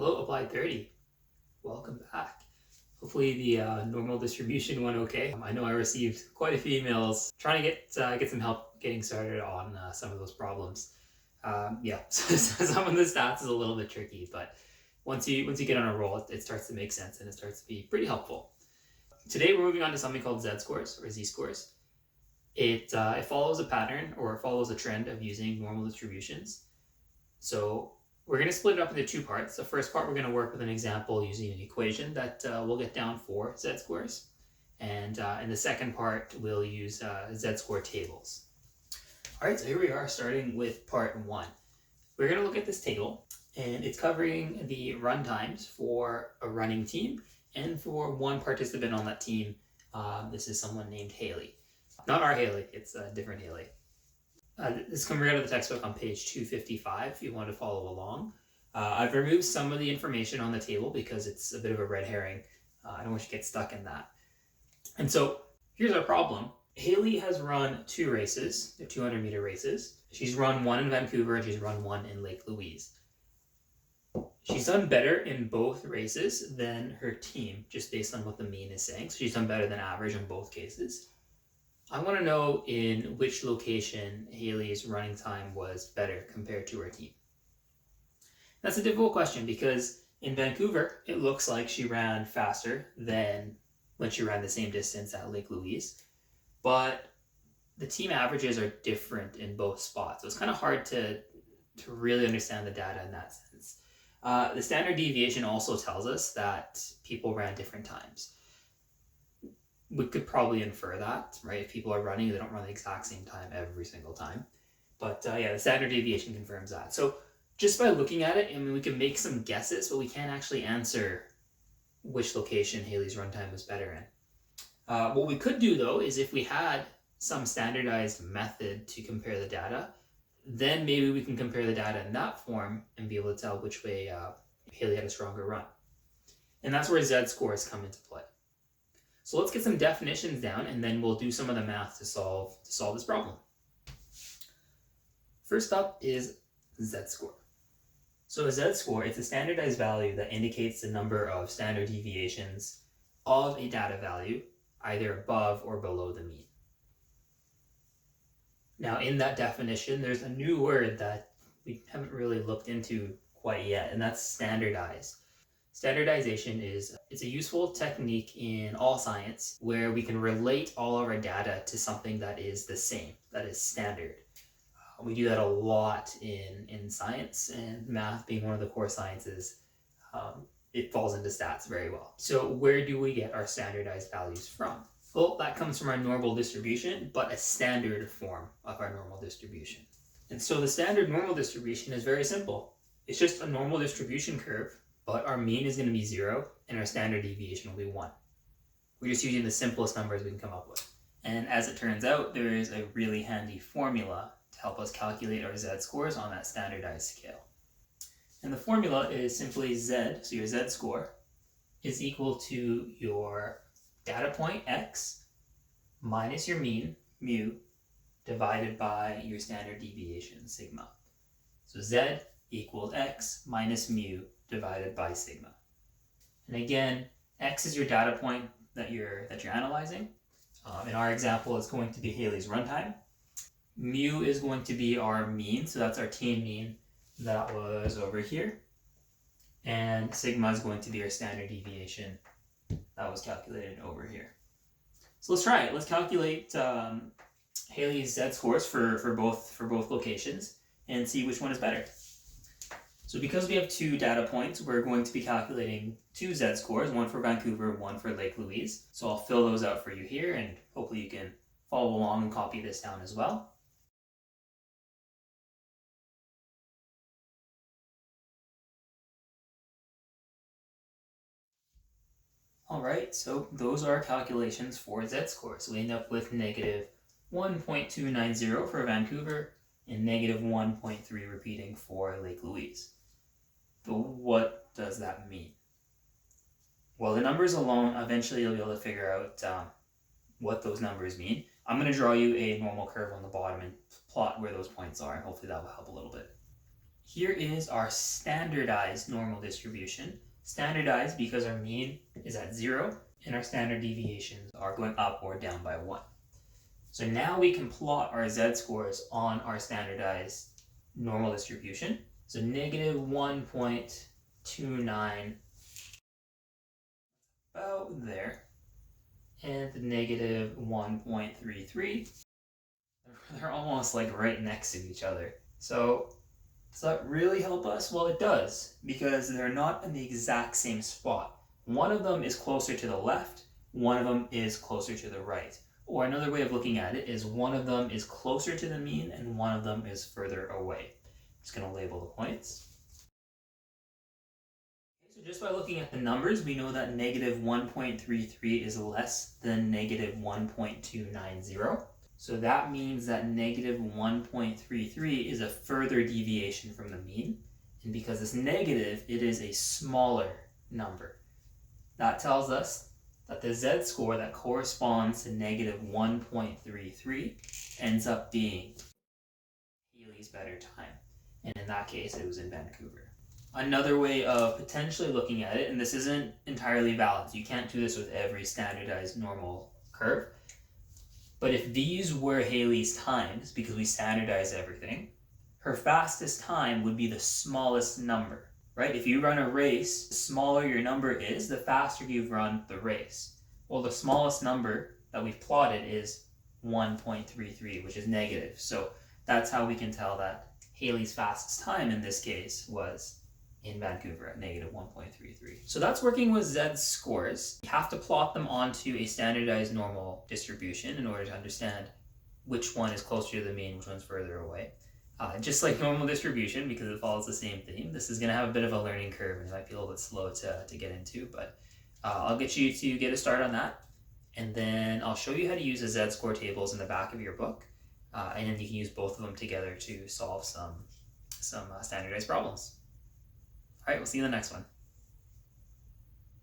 Hello, Applied 30. Welcome back. Hopefully the normal distribution went okay. I know I received quite a few emails trying to get some help getting started on some of those problems. So some of the stats is a little bit tricky, but once you get on a roll, it starts to make sense and it starts to be pretty helpful. Today we're moving on to something called z-scores or z-scores. It follows a pattern or it follows a trend of using normal distributions. So we're going to split it up into two parts. The first part, we're going to work with an example using an equation that we'll get down for z-scores. And in the second part, we'll use z-score tables. All right, so here we are starting with part one. We're going to look at this table, and it's covering the run times for a running team and for one participant on that team. This is someone named Haley. Not our Haley, it's a different Haley. This is coming right out of the textbook on page 255 if you want to follow along. I've removed some of the information on the table because it's a bit of a red herring. I don't want you to get stuck in that. And so here's our problem. Haley has run two races. They're 200-meter races. She's run one in Vancouver and she's run one in Lake Louise. She's done better in both races than her team, just based on what the mean is saying. So she's done better than average in both cases. I want to know in which location Haley's running time was better compared to her team. That's a difficult question because in Vancouver, it looks like she ran faster than when she ran the same distance at Lake Louise, but the team averages are different in both spots. So it's kind of hard to really understand the data in that sense. The standard deviation also tells us that people ran different times. We could probably infer that, right? If people are running, they don't run the exact same time every single time. But the standard deviation confirms that. So just by looking at it, I mean, we can make some guesses, but we can't actually answer which location Haley's runtime was better in. What we could do, though, is if we had some standardized method to compare the data, then maybe we can compare the data in that form and be able to tell which way Haley had a stronger run. And that's where z-scores come into play. So let's get some definitions down and then we'll do some of the math to solve this problem. First up is z-score. So a z-score, it's a standardized value that indicates the number of standard deviations of a data value, either above or below the mean. Now in that definition, there's a new word that we haven't really looked into quite yet, and that's standardized. Standardization it's a useful technique in all science where we can relate all of our data to something that is the same, that is standard. We do that a lot in science, and math being one of the core sciences, it falls into stats very well. So where do we get our standardized values from? Well, that comes from our normal distribution, but a standard form of our normal distribution. And so the standard normal distribution is very simple. It's just a normal distribution curve, but our mean is going to be 0 and our standard deviation will be 1. We're just using the simplest numbers we can come up with. And as it turns out, there is a really handy formula to help us calculate our z-scores on that standardized scale. And the formula is simply z, so your z-score, is equal to your data point x minus your mean, mu, divided by your standard deviation, sigma. So z equals x minus mu divided by sigma. And again, x is your data point that you're analyzing. In our example, it's going to be Haley's runtime. Mu is going to be our mean, so that's our team mean. That was over here. And sigma is going to be our standard deviation. That was calculated over here. So let's try it. Let's calculate Haley's z-scores for both locations and see which one is better. So because we have two data points, we're going to be calculating two z-scores, one for Vancouver, one for Lake Louise. So I'll fill those out for you here, and hopefully you can follow along and copy this down as well. All right, so those are our calculations for z-scores. So we end up with negative 1.290 for Vancouver and negative 1.3 repeating for Lake Louise. But what does that mean? Well, the numbers alone, eventually you'll be able to figure out what those numbers mean. I'm going to draw you a normal curve on the bottom and plot where those points are, and hopefully that will help a little bit. Here is our standardized normal distribution. Standardized because our mean is at 0 and our standard deviations are going up or down by 1. So now we can plot our z-scores on our standardized normal distribution. So negative 1.29 about there, and negative 1.33. They're almost like right next to each other. So does that really help us? Well, it does, because they're not in the exact same spot. One of them is closer to the left, one of them is closer to the right. Or another way of looking at it is one of them is closer to the mean and one of them is further away. Just going to label the points. Okay, so just by looking at the numbers, we know that negative 1.33 is less than negative 1.290. So that means that negative 1.33 is a further deviation from the mean. And because it's negative, it is a smaller number. That tells us that the z-score that corresponds to negative 1.33 ends up being Haley's better time. And in that case, it was in Vancouver. Another way of potentially looking at it, and this isn't entirely valid, so you can't do this with every standardized normal curve, but if these were Haley's times, because we standardize everything, her fastest time would be the smallest number, right? If you run a race, the smaller your number is, the faster you've run the race. Well, the smallest number that we've plotted is 1.33, which is negative. So that's how we can tell that Haley's fastest time in this case was in Vancouver at negative 1.33. So that's working with z-scores. You have to plot them onto a standardized normal distribution in order to understand which one is closer to the mean, which one's further away. Just like normal distribution, because it follows the same theme, this is going to have a bit of a learning curve and it might be a little bit slow to get into, but I'll get you to get a start on that, and then I'll show you how to use the z-score tables in the back of your book, and then you can use both of them together to solve some standardized problems. All right, we'll see you in the next one.